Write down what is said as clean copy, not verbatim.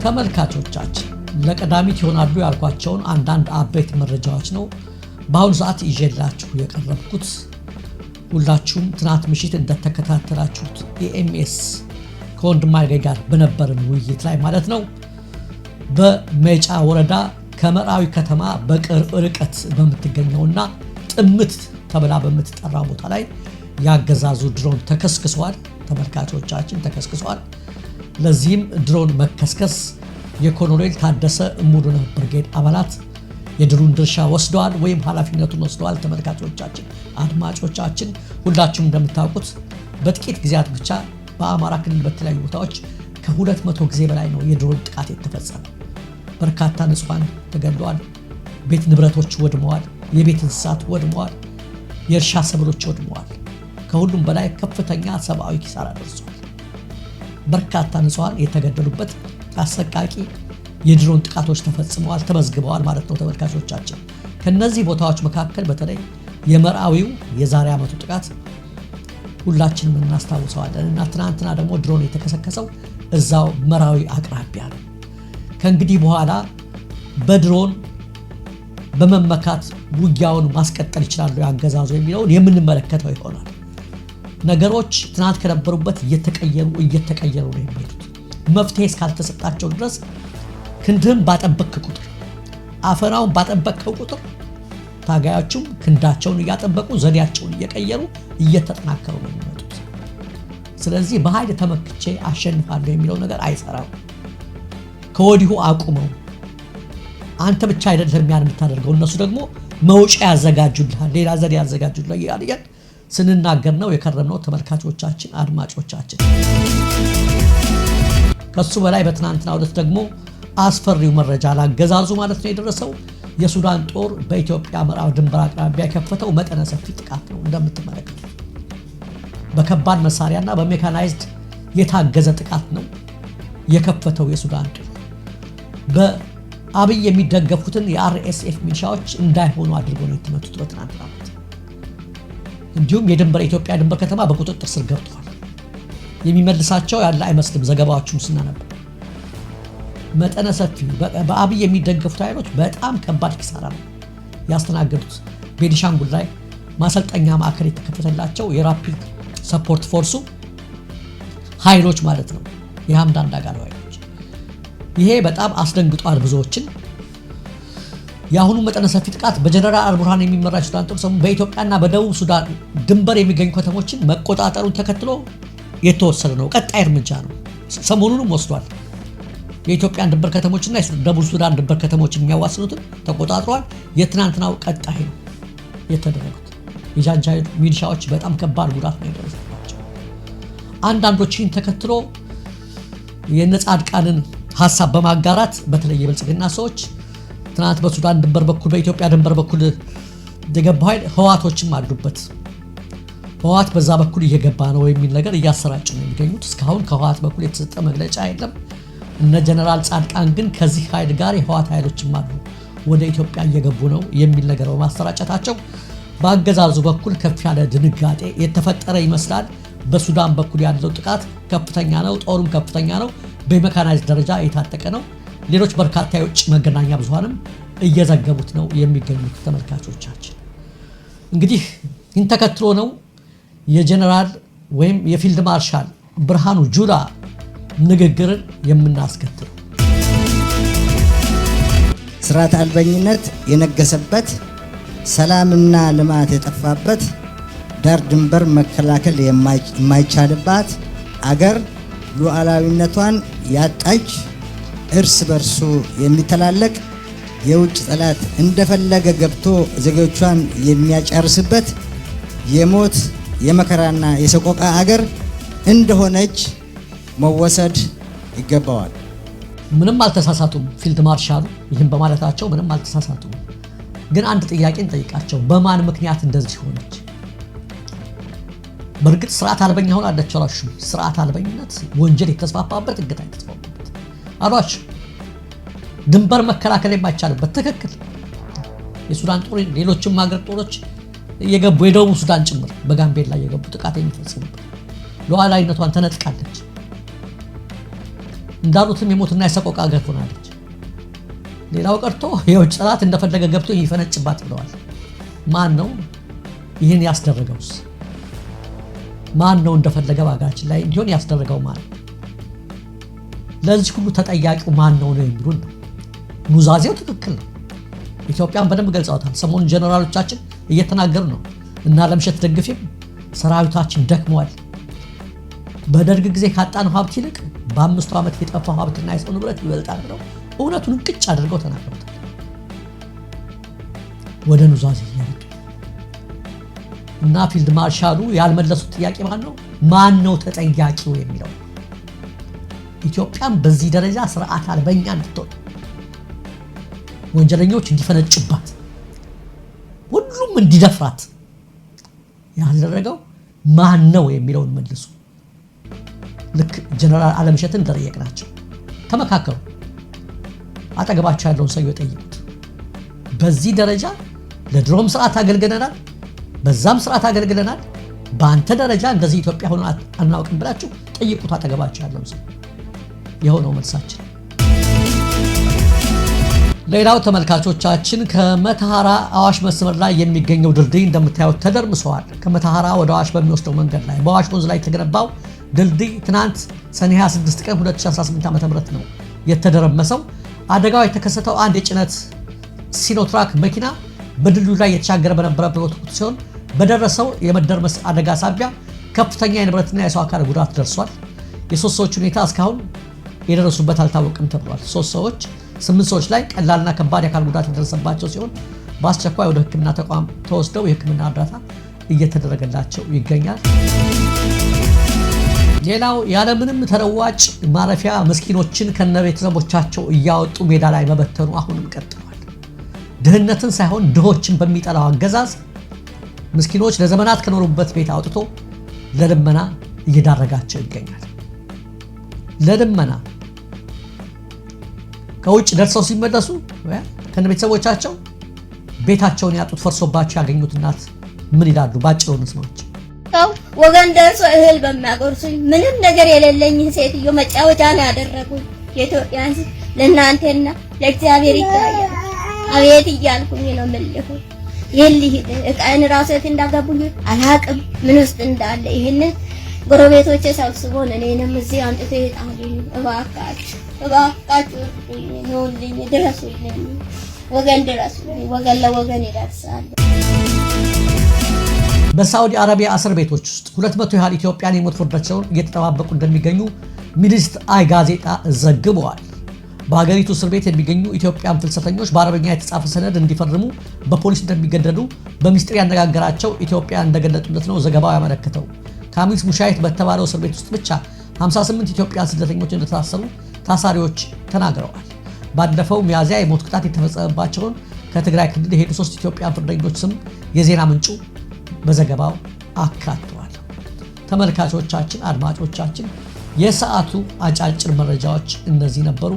ተመልካቾቻችን ለቀዳሚት ይሆናሉ ያልኳቸውን አንዳንድ አበይት መረጃዎች ነው በአሁኑ ሰዓት ይዤላችሁ የቀረብኩት። ሁላችሁም ትናንት ምሽት እንደተከታተላችሁት የኤምኤስ ከወንድማገኝ ጋር በነበረን ውይይት ላይ ማለት ነው በሜጫ ወረዳ ከመራዊ ከተማ በቅርብ ርቀት በምትገኘውና ጥምት ተብላ በምትጠራ ቦታ ላይ ያገዛዙ ድሮን ተከስክሷል። ተመልካቾቻችን ተከስክሷል። ለዚህም ድሮን መከስከስ የኮሎኔል ታደሰ እሙሉነህ ብርጌድ አባላት የድሩን ድርሻ ወስደዋል ወይም ኃላፊነቱን ወስደዋል። ተመልካቾቻችን አድማጮቻችን ሁላችሁም እንደምታውቁት በጥቂት ጊዜያት ብቻ በአማራ ክልል በተለያዩ ቦታዎች ከ200 ጊዜ በላይ ነው የድሮን ጥቃት የተፈጸመው። በርካታ ንጹሃን ተገድለዋል። ቤት ንብረቶች ወድመዋል። የቤት እንስሳት ወድመዋል። የእርሻ ሰብሎች ወድመዋል። ከሁሉም በላይ ከፍተኛ ሰብአዊ ኪሳራ ደርሷል። በርካታ ንጹሃን የተገደሉበት አሰቃቂ የድሮን ጥቃቶች ተፈጽመዋል፣ ተመዝግበዋል ማለት ነው። ተመልካቾቻችን ከነዚህ ቦታዎች መካከል በተለይ የመራዊው የዛሬ ዓመቱ ጥቃት ሁላችንም እናስታውሰዋለን እና ትናንትና ደግሞ ድሮን የተከሰከሰው እዛው መራዊ አቅራቢያ ነው። ከእንግዲህ በኋላ በድሮን በመመካት ውጊያውን ማስቀጠል ይችላሉ ያገዛዙ የሚለውን የምንመለከተው ይሆናል። ነገሮች ትናንት ከነበሩበት እየተቀየሩ ነው የሚሄዱት። መፍትሄ እስካልተሰጣቸው ድረስ ክንድህን ባጠበቅክ ቁጥር አፈናውን ባጠበቅከው ቁጥር ታጋዮቹም ክንዳቸውን እያጠበቁ ዘዴያቸውን እየቀየሩ እየተጠናከሩ ነው የሚመጡት። ስለዚህ በኃይል ተመክቼ አሸንፋለሁ የሚለው ነገር አይሰራም። ከወዲሁ አቁመው። አንተ ብቻ አይደለም ያን የምታደርገው፣ እነሱ ደግሞ መውጫ ያዘጋጁልሃል፣ ሌላ ዘዴ ያዘጋጁልሃል እያልን ስንናገር ነው የከረምነው። ተመልካቾቻችን አድማጮቻችን ከሱ በላይ በትናንትናው ዕለት ደግሞ አስፈሪው መረጃ ላገዛዙ ማለት ነው የደረሰው የሱዳን ጦር በኢትዮጵያ ምዕራብ ድንበር አቅራቢያ የከፈተው መጠነ ሰፊ ጥቃት ነው። እንደምትመለከቱት በከባድ መሳሪያና በሜካናይዝድ የታገዘ ጥቃት ነው የከፈተው የሱዳን ጦር። በአብይ የሚደገፉትን የአርኤስኤፍ ሚሊሻዎች እንዳይሆኑ አድርጎ ነው የተመቱት በትናንትናው ዕለት። እንዲሁም የኢትዮጵያ ድንበር ከተማ በቁጥጥር ስር ገብቷል። የሚመልሳቸው ያለ አይመስልም። ዘገባዎቹን ስናነብ መጠነ ሰፊ በአብይ የሚደገፉት ኃይሎች በጣም ከባድ ኪሳራ ነው ያስተናገዱት። ቤኒሻንጉል ላይ ማሰልጠኛ ማዕከል የተከፈተላቸው የራፒድ ሰፖርት ፎርሱ ኃይሎች ማለት ነው፣ የሐምዳን ዳጋሎ ኃይሎች። ይሄ በጣም አስደንግጧል ብዙዎችን። የአሁኑ መጠነ ሰፊ ጥቃት በጀነራል አልቡርሃን የሚመራ ሱዳን ጦር ሰሞኑን በኢትዮጵያና በደቡብ ሱዳን ድንበር የሚገኙ ከተሞችን መቆጣጠሩን ተከትሎ የተወሰደ ነው። ቀጣይ እርምጃ ነው። ሰሞኑንም ወስዷል። የኢትዮጵያን ድንበር ከተሞችና የደቡብ ሱዳን ድንበር ከተሞችን የሚያዋስኑትን ተቆጣጥሯል። የትናንትናው ቀጣይ ነው የተደረጉት። የጃንጃዊድ ሚሊሻዎች በጣም ከባድ ጉዳት ነው የደረሰባቸው። አንዳንዶችን ተከትሎ የነጻድቃንን ሐሳብ በማጋራት በተለይ የብልጽግና ሰዎች ትናንት በሱዳን ድንበር በኩል በኢትዮጵያ ድንበር በኩል የገባው ኃይል ህዋቶችም አሉበት፣ ህዋት በዛ በኩል እየገባ ነው የሚል ነገር እያሰራጩ ነው የሚገኙት። እስካሁን ከህዋት በኩል የተሰጠ መግለጫ የለም። እነ ጀነራል ጻድቃን ግን ከዚህ ኃይል ጋር የህዋት ኃይሎችም አሉ ወደ ኢትዮጵያ እየገቡ ነው የሚል ነገር በማሰራጨታቸው በአገዛዙ በኩል ከፍ ያለ ድንጋጤ የተፈጠረ ይመስላል። በሱዳን በኩል ያለው ጥቃት ከፍተኛ ነው፣ ጦሩም ከፍተኛ ነው፣ በሜካናይዝድ ደረጃ የታጠቀ ነው። ሌሎች በርካታ የውጭ መገናኛ ብዙሃንም እየዘገቡት ነው የሚገኙት። ተመልካቾቻችን እንግዲህ ይህን ተከትሎ ነው የጀነራል ወይም የፊልድ ማርሻል ብርሃኑ ጁላ ንግግርን የምናስከትለው። ስርዓት አልበኝነት የነገሰበት፣ ሰላምና ልማት የጠፋበት፣ ዳር ድንበር መከላከል የማይቻልባት አገር ሉዓላዊነቷን ያጣች፣ እርስ በርሱ የሚተላለቅ የውጭ ጠላት እንደፈለገ ገብቶ ዜጎቿን የሚያጨርስበት የሞት የመከራና የሰቆቃ አገር እንደሆነች መወሰድ ይገባዋል። ምንም አልተሳሳቱም ፊልድ ማርሻሉ ይህን በማለታቸው ምንም አልተሳሳቱም። ግን አንድ ጥያቄ እንጠይቃቸው፣ በማን ምክንያት እንደዚህ ሆነች? በእርግጥ ስርዓት አልበኛ ሆነ አላችሁ? ስርዓት አልበኝነት ወንጀል የተስፋፋበት፣ እገታ የተስፋፋበት አሏችሁ። ድንበር መከላከል የማይቻልበት ትክክል። የሱዳን ጦር ሌሎችም ሀገር ጦሮች እየገቡ የደቡብ ሱዳን ጭምር በጋምቤላ እየገቡ ጥቃት የሚፈጽሙበት ሉዓላዊነቷን ተነጥቃለች። እንዳሉትም የሞትና የሰቆቃ ሀገር ሆናለች። ሌላው ቀርቶ የውጭ ጠላት እንደፈለገ ገብቶ ይፈነጭባት ብለዋል። ማን ነው ይህን ያስደረገውስ? ማን ነው እንደፈለገ በሀገራችን ላይ እንዲሆን ያስደረገው? ማን ለዚህ ሁሉ ተጠያቂው ማን ነው የሚሉን ነው። ኑዛዜው ትክክል ነው። ኢትዮጵያን በደንብ ገልጸውታል። ሰሞኑን ጀነራሎቻችን እየተናገሩ ነው እና ለምሸት ደግፌም ሰራዊታችን ደክመዋል፣ በደርግ ጊዜ ካጣነው ሀብት ይልቅ በ5 ዓመት የጠፋው ሀብትና የሰው ንብረት ይበልጣል ብለው እውነቱን ቅጭ አድርገው ተናግረውታል። ወደ ኑዛዜ እያመጡ እና ፊልድ ማርሻሉ ያልመለሱት ጥያቄ ማን ነው ተጠያቂው የሚለው። ኢትዮጵያን በዚህ ደረጃ ስርዓት አልበኛ እንድትሆን ወንጀለኞች እንዲፈነጭባት ሁሉም እንዲደፍራት ያደረገው ማን ነው የሚለውን መልሱ። ልክ ጀነራል አለምሸትን እንደጠየቅናቸው ተመካከሩ። አጠገባቸው ያለውን ሰው የጠይቁት። በዚህ ደረጃ ለድሮም ስርዓት አገልግለናል፣ በዛም ስርዓት አገልግለናል፣ በአንተ ደረጃ እንደዚህ ኢትዮጵያ ሆኖ አናውቅም ብላችሁ ጠይቁት። አጠገባቸው ያለውን ሰው የሆነው መልሳችን። ሌላው ተመልካቾቻችን ከመተሐራ አዋሽ መስመር ላይ የሚገኘው ድልድይ እንደምታዩት ተደርምሰዋል። ከመተሐራ ወደ አዋሽ በሚወስደው መንገድ ላይ በአዋሽ ወንዝ ላይ የተገነባው ድልድይ ትናንት ሰኔ 26 ቀን 2018 ዓ.ም ነው የተደረመሰው። አደጋው የተከሰተው አንድ የጭነት ሲኖትራክ መኪና በድልድዩ ላይ የተሻገረ በነበረበት ወቅት ሲሆን በደረሰው የመደርመስ አደጋ ሳቢያ ከፍተኛ የንብረትና የሰው አካል ጉዳት ደርሷል። የሶስት ሰዎች ሁኔታ እስካሁን የደረሱበት አልታወቅም ተብሏል። 8 ሰዎች ላይ ቀላልና ከባድ የአካል ጉዳት የደረሰባቸው ሲሆን በአስቸኳይ ወደ ሕክምና ተቋም ተወስደው የሕክምና እርዳታ እየተደረገላቸው ይገኛል። ሌላው ያለምንም ተለዋጭ ማረፊያ ምስኪኖችን ከነቤተሰቦቻቸው እያወጡ ሜዳ ላይ መበተኑ አሁንም ቀጥሏል። ድህነትን ሳይሆን ድሆችን በሚጠላው አገዛዝ ምስኪኖች ለዘመናት ከኖሩበት ቤት አውጥቶ ለልመና እየዳረጋቸው ይገኛል። ለልመና ከውጭ ደርሰው ሲመለሱ ከነቤተሰቦቻቸው ቤታቸውን ያጡት ፈርሶባቸው ያገኙት እናት ምን ይላሉ? ባጭሩ እንስማቸው። ወገን ደርሶ እህል በሚያጎርሱኝ ምንም ነገር የሌለኝ ሴትዮ መጫወቻ ነው ያደረጉኝ። የኢትዮጵያ ሕዝብ ለእናንተና ለእግዚአብሔር ይታያል። አቤት እያልኩኝ ነው የምልህ። ይልህ እቃን ራሴት እንዳገቡኝ አላቅም ምን ውስጥ እንዳለ። ይሄንን ጎረቤቶቼ ሰብስቦን እኔንም እዚህ አንጥቶ ይጣሉኝ። እባካችሁ ነውልኝ፣ ድረሱልኝ፣ ወገን ድረሱልኝ። ወገን ለወገን ይደርሳል። በሳዑዲ አረቢያ እስር ቤቶች ውስጥ 200 ያህል ኢትዮጵያን የሞት ፍርዳቸውን እየተጠባበቁ እንደሚገኙ ሚኒስትር አይ ጋዜጣ ዘግበዋል። በሀገሪቱ እስር ቤት የሚገኙ ኢትዮጵያን ፍልሰተኞች በአረበኛ የተጻፈ ሰነድ እንዲፈርሙ በፖሊስ እንደሚገደዱ በሚስጥር ያነጋገራቸው ኢትዮጵያ እንደገለጡለት ነው ዘገባው ያመለከተው። ካሚስ ሙሻይት በተባለው እስር ቤት ውስጥ ብቻ 58 ኢትዮጵያን ስደተኞች እንደታሰሩ ታሳሪዎች ተናግረዋል። ባለፈው ሚያዝያ የሞት ቅጣት የተፈጸመባቸውን ከትግራይ ክልል የሄዱ 3 ኢትዮጵያን ፍርደኞች ስም የዜና ምንጩ በዘገባው አካቷል። ተመልካቾቻችን፣ አድማጮቻችን የሰዓቱ አጫጭር መረጃዎች እነዚህ ነበሩ።